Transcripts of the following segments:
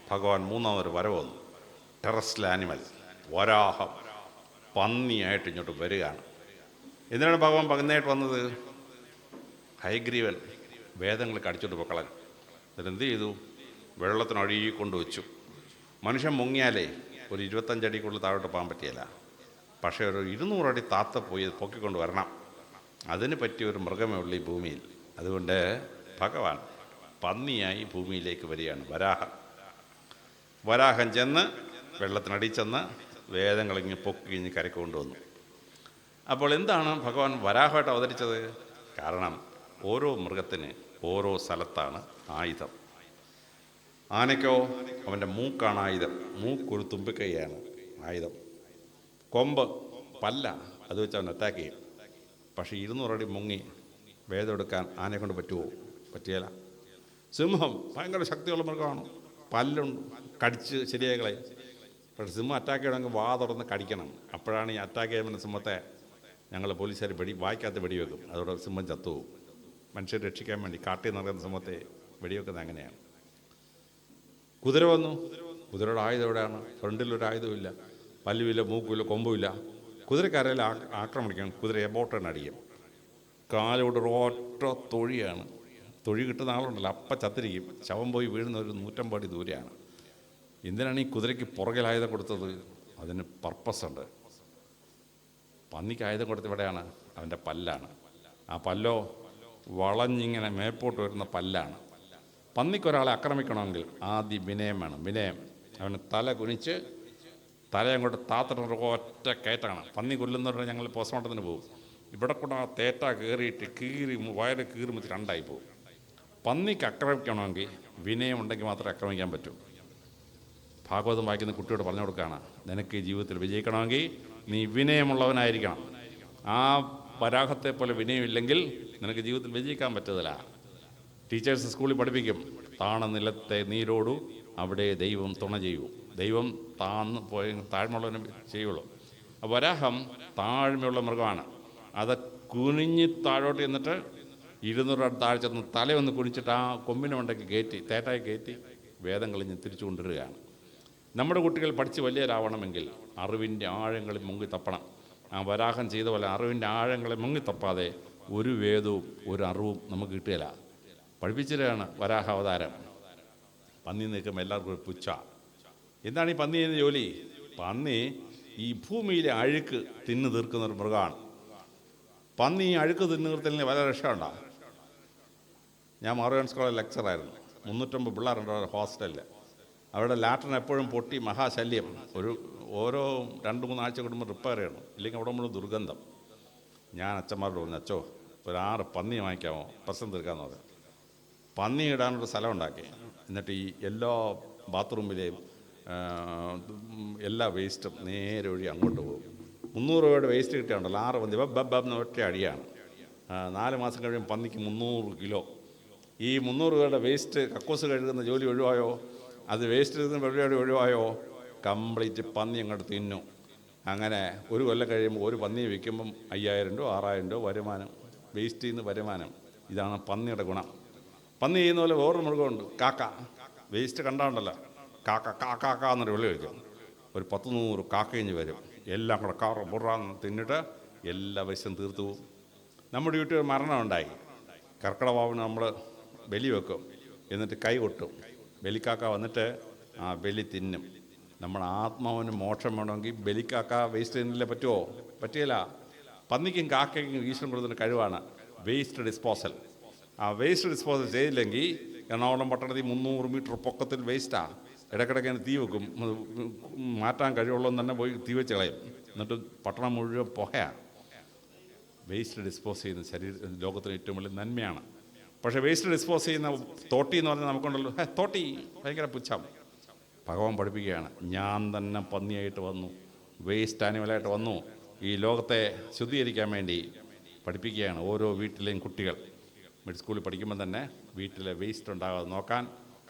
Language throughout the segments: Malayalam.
ഭഗവാൻ മൂന്നാമതൊരു വരവ് വന്നു. ടെറസ്ട്രിയൽ ആനിമൽ, വരാഹം പന്നിയായിട്ട് ഇങ്ങോട്ട് വരികയാണ്. എന്തിനാണ് ഭഗവാൻ പന്നിയായിട്ട് വന്നത്? ഹയഗ്രീവൻ വേദങ്ങൾ കടിച്ചോട്ട് പൊക്കളൻ. എന്നിട്ട് എന്ത് ചെയ്തു? വെള്ളത്തിനൊഴുകി കൊണ്ടുവച്ചു. മനുഷ്യൻ മുങ്ങിയാലേ ഒരു 25 അടിക്കുള്ളിൽ താഴോട്ട് പോകാൻ പറ്റിയല്ല. പക്ഷേ ഒരു 200 അടി താത്ത പോയി പൊക്കിക്കൊണ്ട് വരണം. അതിന് പറ്റിയൊരു മൃഗമേ ഉള്ളൂ ഈ ഭൂമിയിൽ. അതുകൊണ്ട് ഭഗവാൻ പന്നിയായി ഭൂമിയിലേക്ക് വരികയാണ്. വരാഹം ചെന്ന് വെള്ളത്തിനടി ചെന്ന് വേദങ്ങളിങ്ങ് പൊക്കി കഴിഞ്ഞ് കരക്ക് കൊണ്ടുവന്നു. അപ്പോൾ എന്താണ് ഭഗവാൻ വരാഹമായിട്ട് അവതരിച്ചത്? കാരണം ഓരോ മൃഗത്തിന് ഓരോ സ്ഥലത്താണ് ആയുധം. ആനയ്ക്കോ അവൻ്റെ മൂക്കാണ് ആയുധം. മൂക്കൊരു തുമ്പിക്കൈയാണ് ആയുധം. കൊമ്പ് പല്ല, അത് വെച്ച് അവൻ അറ്റാക്ക് ചെയ്യും. പക്ഷേ 200 അടി മുങ്ങി വേദം എടുക്കാൻ ആനയെ കൊണ്ട് പറ്റുമോ? പറ്റിയല്ല. സിംഹം ഭയങ്കര ശക്തിയുള്ള മൃഗമാണ്, പല്ലുണ്ട്, കടിച്ച് ശരിയായി. പക്ഷേ സിംഹം അറ്റാക്ക് ചെയ്യണമെങ്കിൽ വാ തുറന്ന് കടിക്കണം. അപ്പോഴാണ് ഈ അറ്റാക്ക് ചെയ്യുന്ന സിംഹത്തെ ഞങ്ങൾ പോലീസുകാർ വായിക്കാത്ത വെടിവെക്കും. അതോടെ സിംഹം ചത്തുപോകും. മനുഷ്യരെ രക്ഷിക്കാൻ വേണ്ടി കാട്ടിൽ നിറയുന്ന സിംഹത്തെ വെടിവെക്കുന്നത് അങ്ങനെയാണ്. കുതിര വന്നു. കുതിരയുടെ ആയുധം എവിടെയാണ്? ഫ്രണ്ടിലൊരു ആയുധമില്ല, പല്ലുമില്ല, മൂക്കുമില്ല, കൊമ്പുമില്ല. കുതിരക്കാരെല്ലാം ആക്രമിക്കണം. കുതിര എബോട്ടണ് അടിക്കും. കാലോട് ഒറ്റ തൊഴിയാണ്. തൊഴി കിട്ടുന്ന ആളുണ്ടല്ലോ, അപ്പം ചത്തിരിക്കും. ശവം പോയി വീഴുന്ന ഒരു 150 അടി ദൂരെയാണ്. എന്തിനാണ് ഈ കുതിരയ്ക്ക് പുറകിൽ ആയുധം കൊടുത്തത്? അതിന് പർപ്പസ് ഉണ്ട്. പന്നിക്ക് ആയുധം കൊടുത്ത് എവിടെയാണ്? അവൻ്റെ പല്ലാണ്. ആ പല്ലോ വളഞ്ഞിങ്ങനെ മേപ്പോട്ട് വരുന്ന പല്ലാണ്. പന്നിക്കൊരാളെ ആക്രമിക്കണമെങ്കിൽ ആദ്യം വിനയം വേണം. വിനയം. അവന് തല കുനിച്ച് തലയങ്ങോട്ട് താത്തിട്ടൊരു ഒറ്റ കയറ്റാണ്. പന്നി കൊല്ലുന്നവരുടെ ഞങ്ങൾ പോസ്റ്റ്മോർട്ടത്തിന് പോകും. ഇവിടെ കൂടെ ആ തേറ്റ കയറിയിട്ട് വയറ് കീറുമ്പോൾ രണ്ടായി പോകും. പന്നിക്ക് ആക്രമിക്കണമെങ്കിൽ വിനയം ഉണ്ടെങ്കിൽ മാത്രമേ ആക്രമിക്കാൻ പറ്റൂ. ഭാഗവതം വായിക്കുന്ന കുട്ടിയോട് പറഞ്ഞു കൊടുക്കുകയാണ്, നിനക്ക് ജീവിതത്തിൽ വിജയിക്കണമെങ്കിൽ നീ വിനയമുള്ളവനായിരിക്കണം. ആ വരാഹത്തെ പോലെ വിനയമില്ലെങ്കിൽ നിനക്ക് ജീവിതത്തിൽ വിജയിക്കാൻ പറ്റത്തില്ല. ടീച്ചേഴ്സ് സ്കൂളിൽ പഠിപ്പിക്കും, താണ നിലത്തെ നീരോടു അവിടെ ദൈവം തുണ ചെയ്യൂ. ദൈവം താന്ന് പോയി താഴ്മയുള്ളവനെ ചെയ്യുള്ളൂ. വരാഹം താഴ്മയുള്ള മൃഗമാണ്. അത് കുനിഞ്ഞ് താഴോട്ട് ചെന്നിട്ട് 200 അടി താഴെ ചെന്ന് തലയൊന്ന് കുനിച്ചിട്ട് ആ കൊമ്പിനെ ഉണ്ടെങ്കിൽ കയറ്റി തേറ്റായി കയറ്റി വേദം കളിഞ്ഞ് തിരിച്ചു കൊണ്ടുവരികയാണ്. നമ്മുടെ കുട്ടികൾ പഠിച്ച് വലിയവരാവണമെങ്കിൽ അറിവിൻ്റെ ആഴങ്ങളിൽ മുങ്ങി തപ്പണം. ആ വരാഹം ചെയ്ത പോലെ അറിവിൻ്റെ ആഴങ്ങളിൽ മുങ്ങി തപ്പാതെ ഒരു വേദവും ഒരു അറിവും നമുക്ക് കിട്ടുകയില്ല. പഠിപ്പിച്ചിട്ടാണ് വരാഹ അവതാരം. പന്നി നിൽക്കുമ്പോൾ എല്ലാവർക്കും ഒരു പുച്ഛ. എന്താണ് ഈ പന്നി ചെയ്യുന്ന ജോലി? പന്നി ഈ ഭൂമിയിലെ അഴുക്ക് തിന്നു തീർക്കുന്നൊരു മൃഗമാണ്. പന്നി ഈ അഴുക്ക് തിന്നു തീർത്തലിന് വളരെ രക്ഷമുണ്ടോ? ഞാൻ മാറുവാൻ സ്കൂളിൽ ലെക്ചറായിരുന്നു. 350 പിള്ളേരുണ്ട് അവിടെ ഹോസ്റ്റലിൽ. അവിടെ ലാട്രിൻ എപ്പോഴും പൊട്ടി മഹാശല്യം. ഓരോ 2-3 ആഴ്ച കൂടുമ്പോൾ റിപ്പയർ ചെയ്യണം, ഇല്ലെങ്കിൽ അവിടെ മുഴുവൻ ദുർഗന്ധം. ഞാൻ അച്ഛന്മാരോട് പറഞ്ഞു, അച്ചോ ഒരു 6 പന്നി വാങ്ങിക്കാമോ, പ്രശ്നം തീർക്കാമെന്ന് പറഞ്ഞു. പന്നി ഇടാനൊരു സ്ഥലം ഉണ്ടാക്കി. എന്നിട്ട് ഈ എല്ലാ ബാത്റൂമിലെയും എല്ലാ വേസ്റ്റും നേരെ ഒഴി അങ്ങോട്ട് പോകും. 300 രൂപയുടെ വേസ്റ്റ് കിട്ടിയുണ്ടല്ലോ, 6 പന്നി ബബ്ബെന്ന് ഒറ്റ അടിയാണ്. 4 മാസം കഴിയുമ്പോൾ പന്നിക്ക് 300 കിലോ. ഈ 300 രൂപയുടെ വേസ്റ്റ് കക്കൂസ് കഴുകുന്ന ജോലി ഒഴിവായോ? അത് വേസ്റ്റ് എടുക്കുന്ന പരിപാടി ഒഴിവായോ? കംപ്ലീറ്റ് പന്നി അങ്ങോട്ട് തിന്നു. അങ്ങനെ ഒരു കൊല്ലം കഴിയുമ്പോൾ ഒരു പന്നിയെ വിൽക്കുമ്പം 5000 രൂപ 6000 രൂപ വരുമാനം. വേസ്റ്റിൽ നിന്ന് വരുമാനം. ഇതാണ് പന്നിയുടെ ഗുണം. പന്നി ചെയ്യുന്ന പോലെ വേറൊരു മൃഗമുണ്ട്, കാക്ക. വേസ്റ്റ് കണ്ടാണ്ടല്ലോ, കാക്ക കാക്ക എന്നൊരു വിളി വയ്ക്കും. ഒരു 10-100 കാക്കയിഞ്ഞ് വരും. എല്ലാം കൂടെ കാറ ബുറാന്ന് തിന്നിട്ട് എല്ലാ വേസ്റ്റും തീർത്തു പോകും. നമ്മുടെ വീട്ടിൽ ഒരു മരണം ഉണ്ടായി. കർക്കിടവാവിന് നമ്മൾ ബലി വെക്കും, എന്നിട്ട് കൈ കൊട്ടും. ബലിക്കാക്ക വന്നിട്ട് ആ ബലി തിന്നും. നമ്മുടെ ആത്മാവിന് മോക്ഷം വേണമെങ്കിൽ ബലിക്കാക്ക വേസ്റ്റ് തിന്നില്ലേ പറ്റുമോ? പറ്റിയില്ല. പന്നിക്കും കാക്കയ്ക്കും ഈശ്വരൻ കൊടുക്കുന്ന കഴിവാണ് വേസ്റ്റ് ഡിസ്പോസൽ. ആ വേസ്റ്റ് ഡിസ്പോസൽ ചെയ്തില്ലെങ്കിൽ എറണാകുളം പട്ടണത്തിൽ 300 മീറ്റർ പൊക്കത്തിൽ വേസ്റ്റാണ്. ഇടയ്ക്കിടയ്ക്ക് തീ വെക്കും. മാറ്റാൻ കഴിവുള്ളതെന്ന് തന്നെ പോയി തീ വെച്ച് കളയും. എന്നിട്ട് പട്ടണം മുഴുവൻ പുകയാണ്. വേസ്റ്റ് ഡിസ്പോസ് ചെയ്യുന്ന ലോകത്തിന് ഏറ്റവും വലിയ നന്മയാണ്. പക്ഷേ വേസ്റ്റ് ഡിസ്പോസ് ചെയ്യുന്ന തോട്ടി എന്ന് പറഞ്ഞാൽ നമുക്കുണ്ടല്ലോ, തോട്ടി ഭയങ്കര പുച്ഛം. ഭഗവാൻ പഠിപ്പിക്കുകയാണ്, ഞാൻ തന്നെ പന്നിയായിട്ട് വന്നു, വേസ്റ്റ് ആനിമലായിട്ട് വന്നു. ഈ ലോകത്തെ ശുദ്ധീകരിക്കാൻ വേണ്ടി പഠിപ്പിക്കുകയാണ്. ഓരോ വീട്ടിലെയും കുട്ടികൾ മിഡ് സ്കൂളിൽ പഠിക്കുമ്പോൾ തന്നെ വീട്ടിലെ വേസ്റ്റ് ഉണ്ടാകാതെ നോക്കാൻ,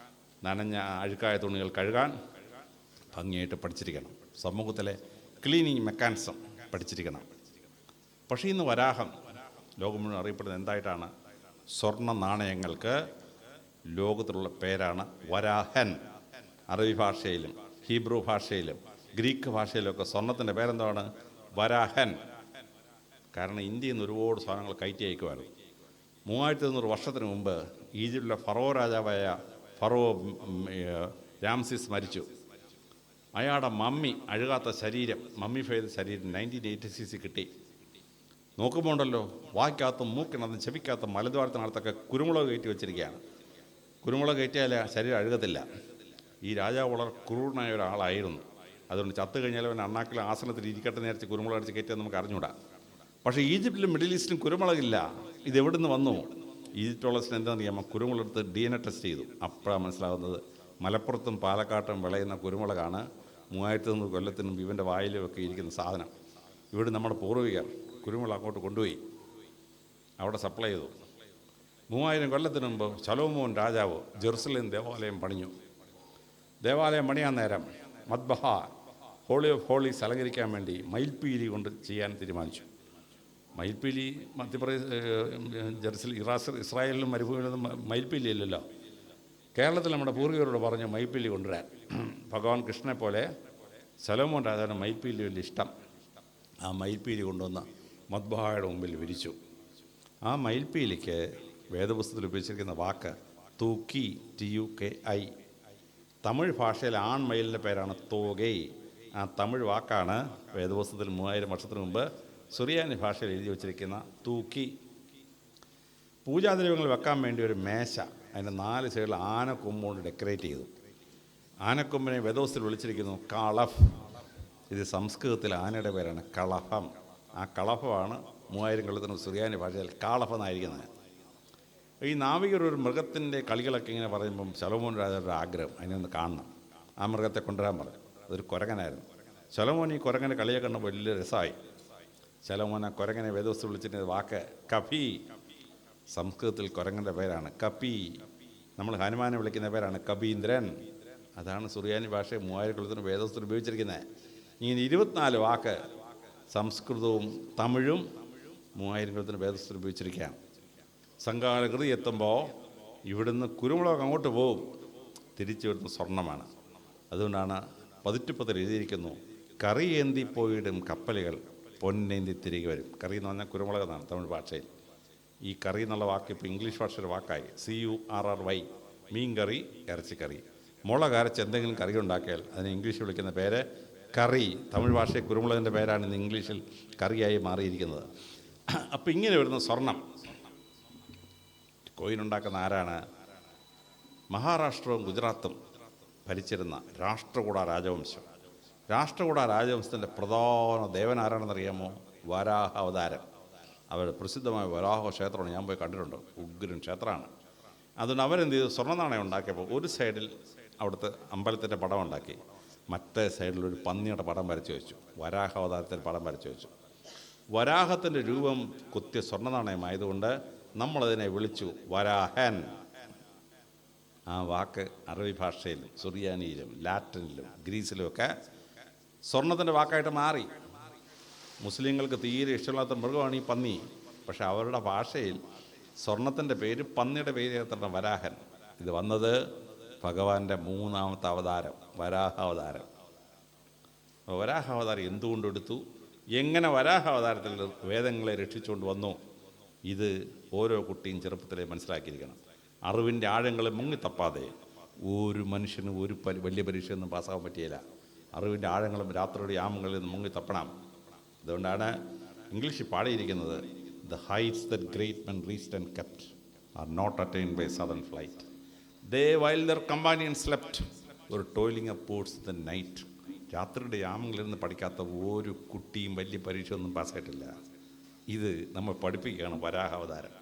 നനഞ്ഞ അഴുക്കായ തുണികൾ കഴുകാൻ ഭംഗിയായിട്ട് പഠിച്ചിരിക്കണം. സമൂഹത്തിലെ ക്ലീനിങ് മെക്കാനിസം പഠിച്ചിരിക്കണം. പക്ഷേ ഇന്ന് വരാഹം ലോകം മുഴുവൻ അറിയപ്പെടുന്നത് എന്തായിട്ടാണ്? സ്വർണ്ണ നാണയങ്ങൾക്ക് ലോകത്തിലുള്ള പേരാണ് വരാഹൻ. അറബി ഭാഷയിലും ഹീബ്രു ഭാഷയിലും ഗ്രീക്ക് ഭാഷയിലുമൊക്കെ സ്വർണത്തിൻ്റെ പേരെന്താണ്? വരാഹൻ. കാരണം ഇന്ത്യയിൽ നിന്ന് ഒരുപാട് സാധനങ്ങൾ കയറ്റി അയക്കുമായിരുന്നു. 3400 വർഷത്തിന് മുമ്പ് ഈജിപ്തിലെ ഫറോ രാജാവായ ഫറോ രാംസിസ് മരിച്ചു. അയാളുടെ മമ്മി, അഴുകാത്ത ശരീരം, മമ്മിഫൈഡ് ശരീരം 1986 കിട്ടി. നോക്കുമ്പോൾ ഉണ്ടല്ലോ, വായ്ക്കകത്തും മൂക്കിനകത്തും ചെവിക്കകത്തും മലദ്വാരത്തിനകത്തൊക്കെ കുരുമുളക് കയറ്റി വെച്ചിരിക്കുകയാണ്. കുരുമുളക് കയറ്റിയാൽ ശരീരം അഴുകത്തില്ല. ഈ രാജാവ് വളരെ ക്രൂരനായ ഒരാളായിരുന്നു. അതുകൊണ്ട് ചത്തു കഴിഞ്ഞാൽ അവൻ അണ്ണാക്കിലെ ആസനത്തിൽ ഇരിക്കട്ടെ നേരത്തെ കുരുമുളക് അടിച്ച് കയറ്റിയാൽ നമുക്ക് അറിഞ്ഞൂടാ. പക്ഷേ ഈജിപ്തിലും മിഡിൽ ഈസ്റ്റിലും കുരുമുളകില്ല. ഇതെവിടെ നിന്ന് വന്നു? ഈജിപ്റ്റോളജിന് എന്താണെന്ന് അറിയാമോ? കുരുമുളകെടുത്ത് DNA ടെസ്റ്റ് ചെയ്തു. അപ്പോഴാണ് മനസ്സിലാകുന്നത് മലപ്പുറത്തും പാലക്കാട്ടും വിളയുന്ന കുരുമുളകാണ് 3400 കൊല്ലത്തിനും ഇവൻ്റെ വായിലും ഒക്കെ ഇരിക്കുന്ന സാധനം. ഇവിടെ നമ്മുടെ പൂർവികർ കുരുമുളക് അങ്ങോട്ട് കൊണ്ടുപോയി അവിടെ സപ്ലൈ ചെയ്തു. 3000 കൊല്ലത്തിന് മുമ്പ് ശലോമോൻ രാജാവ് ജെറുസലേം ദേവാലയം പണിഞ്ഞു. ദേവാലയം പണിയാൻ നേരം മദ്ബഹ, ഹോളി ഓഫ് ഹോളീസ് അലങ്കരിക്കാൻ വേണ്ടി മയിൽപ്പീലി കൊണ്ട് ചെയ്യാൻ തീരുമാനിച്ചു. മയിൽപ്പീലി ഇസ്രായേലിലും മരുഭൂമിയിലൊന്നും മയിൽപ്പീലി ഇല്ലല്ലോ. കേരളത്തിൽ നമ്മുടെ പൂർവികരോട് പറഞ്ഞു മയിൽപ്പീലി കൊണ്ടുവരാൻ. ഭഗവാൻ കൃഷ്ണനെ പോലെ ശലോമോൻ രാജാവിന് മയിൽപ്പീലി വലിയ ഇഷ്ടം. ആ മയിൽപ്പീലി കൊണ്ടുവന്ന് മദ്ബഹായുടെ മുമ്പിൽ വിരിച്ചു. ആ മയിൽപ്പീലിക്ക് വേദപുസ്തകത്തിൽ ഉപയോഗിച്ചിരിക്കുന്ന വാക്ക് തൂക്കി, TUKI. തമിഴ് ഭാഷയിലെ ആൺമയിലിൻ്റെ പേരാണ് തോഗൈ. ആ തമിഴ് വാക്കാണ് വേദപുസ്തകത്തിൽ 3000 വർഷത്തിന് മുമ്പ് സുറിയാനി ഭാഷയിൽ എഴുതി വച്ചിരിക്കുന്ന തൂക്കി. പൂജാദ്രവ്യങ്ങൾ വെക്കാൻ വേണ്ടി ഒരു മേശ, അതിൻ്റെ 4 സൈഡിൽ ആനക്കൊമ്പ് കൊണ്ട് ഡെക്കറേറ്റ് ചെയ്തു. ആനക്കൊമ്പിനെ വേദപുസ്തകത്തിൽ വിളിച്ചിരിക്കുന്നു കളഫ്. ഇത് സംസ്കൃതത്തിൽ ആനയുടെ പേരാണ് കളഭം. ആ കളഭമാണ് 3000 കൊല്ലത്തിന് സുറിയാനി ഭാഷയിൽ കാളഭം എന്നായിരിക്കുന്നത്. ഈ നാവികർ ഒരു മൃഗത്തിൻ്റെ കളികളൊക്കെ ഇങ്ങനെ പറയുമ്പം ശലോമോൻ രാജാവിൻ്റെ ആഗ്രഹം അതിനൊന്ന് കാണണം. ആ മൃഗത്തെ കൊണ്ടുവരാൻ പറഞ്ഞു. അതൊരു കുരങ്ങനായിരുന്നു. ശലോമോൻ ഈ കുരങ്ങനെ കളിയെ കണ്ട വലിയ രസമായി. ശലോമോൻ ആ കുരങ്ങനെ വേദവസ്തു വിളിച്ചിട്ട് വാക്ക് കപി. സംസ്കൃതത്തിൽ കുരങ്ങൻ്റെ പേരാണ് കപി. നമ്മൾ ഹനുമാനെ വിളിക്കുന്ന പേരാണ് കപീന്ദ്രൻ. അതാണ് സുറിയാനി ഭാഷ 3000 കൊല്ലത്തിന് വേദവസ്തു ഉപയോഗിച്ചിരിക്കുന്നത്. ഇങ്ങനെ 24 വാക്ക് സംസ്കൃതവും തമിഴും 3000 കൊല്ലത്തിന് വേദവസ്തു ഉപയോഗിച്ചിരിക്കുകയാണ്. സംഘാലകൃതി എത്തുമ്പോൾ ഇവിടുന്ന് കുരുമുളക് അങ്ങോട്ട് പോവും, തിരിച്ചു വരുന്ന സ്വർണ്ണമാണ്. അതുകൊണ്ടാണ് പതിറ്റുപ്പത്തിൽ എഴുതിയിരിക്കുന്നു കറി ഏന്തി പോയിടും കപ്പലുകൾ പൊന്നേന്തി തിരികെ വരും. കറി എന്ന് പറഞ്ഞാൽ കുരുമുളക് എന്നാണ് തമിഴ് ഭാഷയിൽ. ഈ കറി എന്നുള്ള വാക്ക് ഇപ്പോൾ ഇംഗ്ലീഷ് ഭാഷയുടെ വാക്കായി. CURRY. മീൻ കറി, ഇറച്ചിക്കറി. മുളക് അരച്ച് എന്തെങ്കിലും കറി ഉണ്ടാക്കിയാൽ അതിന് ഇംഗ്ലീഷിൽ വിളിക്കുന്ന പേര് കറി. തമിഴ് ഭാഷയിൽ കുരുമുളകിൻ്റെ പേരാണ് ഇന്ന് ഇംഗ്ലീഷിൽ കറിയായി മാറിയിരിക്കുന്നത്. അപ്പോൾ ഇങ്ങനെ വരുന്ന സ്വർണം കോയിനുണ്ടാക്കുന്ന ആരാണ്? മഹാരാഷ്ട്രവും ഗുജറാത്തും ഭരിച്ചിരുന്ന രാഷ്ട്രകൂട രാജവംശം. രാഷ്ട്രകൂട രാജവംശത്തിൻ്റെ പ്രധാന ദേവൻ ആരാണെന്നറിയാമോ? വരാഹ അവതാരം. അവരുടെ പ്രസിദ്ധമായ വരാഹ ക്ഷേത്രമാണ്. ഞാൻ പോയി കണ്ടിട്ടുണ്ട്. ഉഗ്രൻ ക്ഷേത്രമാണ്. അതുകൊണ്ട് അവരെന്ത് ചെയ്തു? സ്വർണ്ണ നാണയം ഉണ്ടാക്കിയപ്പോൾ ഒരു സൈഡിൽ അവിടുത്തെ അമ്പലത്തിൻ്റെ പടം ഉണ്ടാക്കി, മറ്റേ സൈഡിൽ ഒരു പന്നിയുടെ പടം വരച്ച് വെച്ചു. വരാഹ അവതാരത്തിൻ്റെ പടം വരച്ച് വെച്ചു. വരാഹത്തിൻ്റെ രൂപം കുത്തിയ സ്വർണ്ണ നാണയമായതുകൊണ്ട് നമ്മളതിനെ വിളിച്ചു വരാഹൻ. ആ വാക്ക് അറബി ഭാഷയിലും സുറിയാനിയിലും ലാറ്റിനിലും ഗ്രീസിലുമൊക്കെ സ്വർണത്തിൻ്റെ വാക്കായിട്ട് മാറി. മുസ്ലിങ്ങൾക്ക് തീരെ ഇഷ്ടമില്ലാത്ത മൃഗമാണ് ഈ പന്നി. പക്ഷെ അവരുടെ ഭാഷയിൽ സ്വർണത്തിൻ്റെ പേര് പന്നിയുടെ പേര് ചേർത്തിട്ട് വരാഹൻ. ഇത് വന്നത് ഭഗവാന്റെ 3ാമത്തെ അവതാരം വരാഹ അവതാരം. വരാഹ അവതാരം എന്തുകൊണ്ടെടുത്തു, എങ്ങനെ വരാഹ അവതാരത്തിൽ വേദങ്ങളെ രക്ഷിച്ചുകൊണ്ട് വന്നു, ഇത് ഓരോ കുട്ടിയും ചെറുപ്പത്തിലെ മനസ്സിലാക്കിയിരിക്കണം. അറിവിൻ്റെ ആഴങ്ങളെ മുങ്ങിത്തപ്പാതെ ഒരു മനുഷ്യനും ഒരു വലിയ പരീക്ഷയൊന്നും പാസ്സാകാൻ പറ്റിയില്ല. അറിവിൻ്റെ ആഴങ്ങളും രാത്രിയുടെ യാമങ്ങളിൽ നിന്ന് മുങ്ങിത്തപ്പണം. അതുകൊണ്ടാണ് ഇംഗ്ലീഷിൽ പാടിയിരിക്കുന്നത് the heights that great men reached and kept are not attained by sudden flight. They while their companion slept were toiling അപ്പോർട്സ് the night. രാത്രിയുടെ യാമങ്ങളിൽ നിന്ന് പഠിക്കാത്ത ഒരു കുട്ടിയും വലിയ പരീക്ഷ ഒന്നും പാസ്സായിട്ടില്ല. ഇത് നമ്മൾ പഠിപ്പിക്കുകയാണ് വരാഹ അവതാരം.